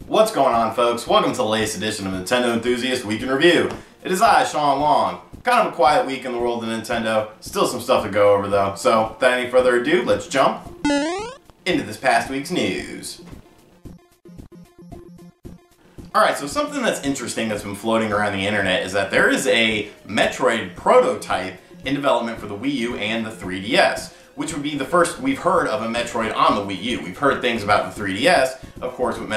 What's going on, folks? Welcome to the latest edition of Nintendo Enthusiast Week in Review. It is I, Shawn Long. Kind of a quiet week in the world of Nintendo. Still some stuff to go over though. So, without any further ado, let's jump into this past week's news. Alright, so something that's interesting that's been floating around the internet is that there is a Metroid prototype in development for the Wii U and the 3DS, which would be the first we've heard of a Metroid on the Wii U. We've heard things about the 3DS, of course, with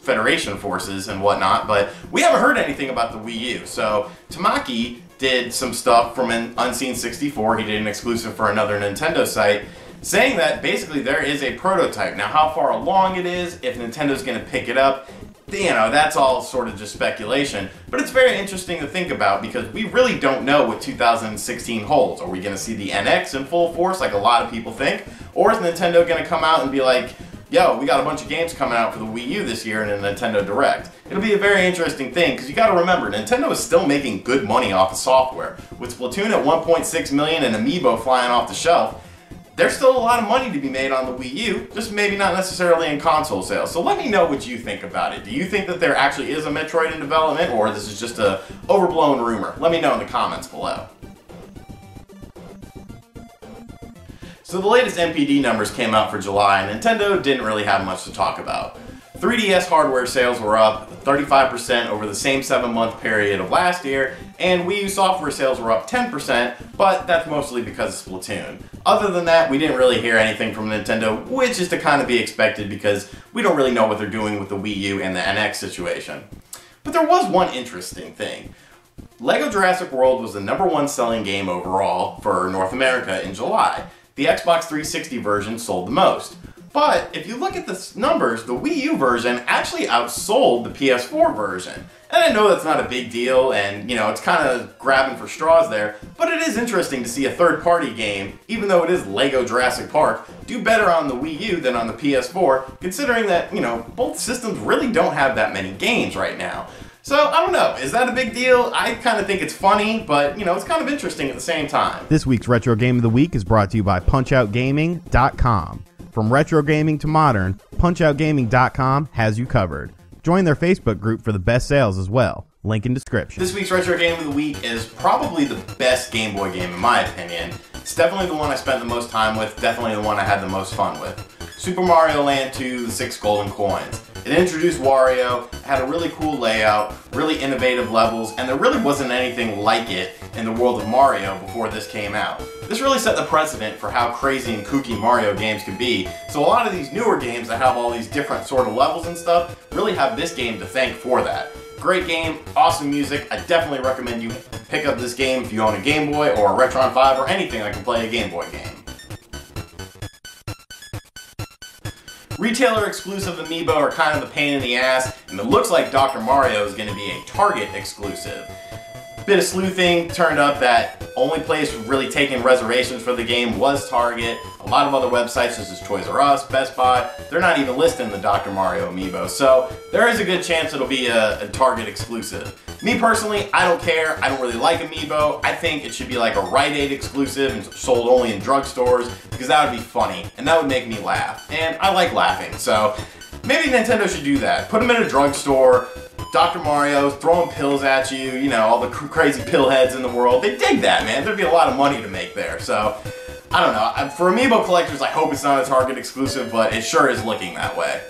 Federation Forces and whatnot, but we haven't heard anything about the Wii U. So, Tamaki did some stuff from an Unseen 64. He did an exclusive for another Nintendo site, saying that basically there is a prototype. Now, how far along it is, if Nintendo's going to pick it up, you know, that's all sort of just speculation, but it's very interesting to think about because we really don't know what 2016 holds. Are we going to see the NX in full force like a lot of people think? Or is Nintendo going to come out and be like, yo, we got a bunch of games coming out for the Wii U this year in a Nintendo Direct? It'll be a very interesting thing because you got to remember, Nintendo is still making good money off of software. With Splatoon at 1.6 million and amiibo flying off the shelf, there's still a lot of money to be made on the Wii U, just maybe not necessarily in console sales. So let me know what you think about it. Do you think that there actually is a Metroid in development, or this is just a overblown rumor? Let me know in the comments below. So the latest NPD numbers came out for July, and Nintendo didn't really have much to talk about. 3DS hardware sales were up 35% over the same 7-month period of last year, and Wii U software sales were up 10%, but that's mostly because of Splatoon. Other than that, we didn't really hear anything from Nintendo, which is to kind of be expected because we don't really know what they're doing with the Wii U and the NX situation. But there was one interesting thing. LEGO Jurassic World was the #1 selling game overall for North America in July. The Xbox 360 version sold the most. But if you look at the numbers, the Wii U version actually outsold the PS4 version. And I know that's not a big deal, and you know, it's kind of grabbing for straws there, but it is interesting to see a third-party game, even though it is LEGO Jurassic Park, do better on the Wii U than on the PS4, considering that, you know, both systems really don't have that many games right now. So, I don't know, is that a big deal? I kind of think it's funny, but, you know, it's kind of interesting at the same time. This week's Retro Game of the Week is brought to you by PunchOutGaming.com. From retro gaming to modern, PunchOutGaming.com has you covered. Join their Facebook group for the best sales as well. Link in description. This week's Retro Game of the Week is probably the best Game Boy game in my opinion. It's definitely the one I spent the most time with, definitely the one I had the most fun with. Super Mario Land 2, The 6 Golden Coins. It introduced Wario, had a really cool layout, really innovative levels, and there really wasn't anything like it in the world of Mario before this came out. This really set the precedent for how crazy and kooky Mario games could be, so a lot of these newer games that have all these different sort of levels and stuff really have this game to thank for that. Great game, awesome music. I definitely recommend you pick up this game if you own a Game Boy or a Retron 5 or anything that can play a Game Boy game. Retailer exclusive amiibo are kind of a pain in the ass, and it looks like Dr. Mario is going to be a Target exclusive. Bit of sleuthing turned up that only place really taking reservations for the game was Target. A lot of other websites such as Toys R Us, Best Buy, they're not even listing the Dr. Mario amiibo, so there is a good chance it'll be a Target exclusive. Me personally, I don't care. I don't really like amiibo. I think it should be like a Rite Aid exclusive and sold only in drugstores because that would be funny and that would make me laugh. And I like laughing, so maybe Nintendo should do that. Put them in a drugstore. Dr. Mario throwing pills at you, you know, all the crazy pill heads in the world. They dig that, man. There'd be a lot of money to make there. So, I don't know. For amiibo collectors, I hope it's not a Target exclusive, but it sure is looking that way.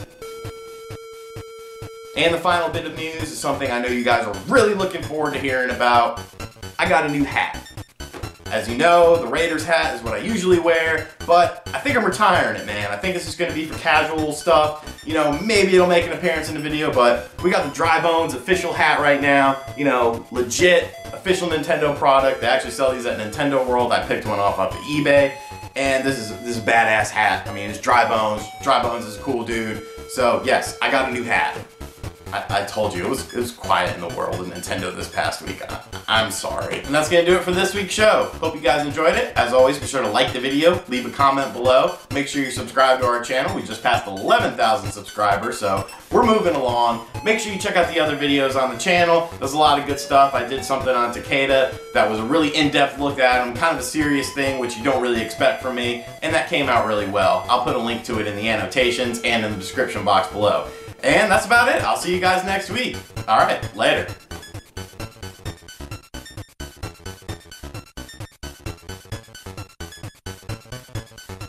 And the final bit of news is something I know you guys are really looking forward to hearing about. I got a new hat. As you know, the Raiders hat is what I usually wear, but I think I'm retiring it, man. I think this is going to be for casual stuff. You know, maybe it'll make an appearance in the video, but we got the Dry Bones official hat right now. You know, legit, official Nintendo product. They actually sell these at Nintendo World. I picked one off of eBay, and this is a badass hat. I mean, it's Dry Bones. Dry Bones is a cool dude. So, yes, I got a new hat. I told you, it was quiet in the world of Nintendo this past week. I'm sorry. And that's going to do it for this week's show. Hope you guys enjoyed it. As always, be sure to like the video, leave a comment below. Make sure you subscribe to our channel. We just passed 11,000 subscribers, so we're moving along. Make sure you check out the other videos on the channel. There's a lot of good stuff. I did something on Takeda that was a really in-depth look at him, kind of a serious thing, which you don't really expect from me, and that came out really well. I'll put a link to it in the annotations and in the description box below. And that's about it. I'll see you guys next week. All right, later.